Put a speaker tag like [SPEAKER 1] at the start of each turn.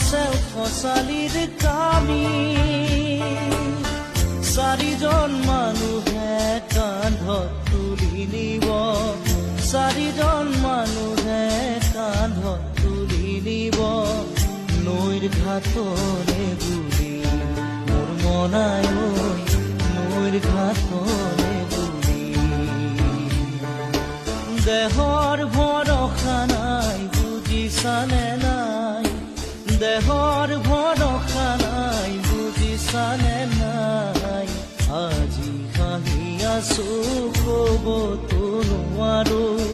[SPEAKER 1] চেও খচালিৰ কামি চাৰিজন মানুহে কান্ধত তুলি নিব চাৰিজন মানুহে কান্ধত তুলি নিব নৈৰ ঘাটলে বুলি মোৰ মনাই নৈৰ ঘাটলে বুলি দেহৰ ভৰসা নাই বুজিছানে নাই দেহৰ ভৰসা নাই বুজিছানে নাই আজি হাঁহি আছো ক'বতো নোৱাৰো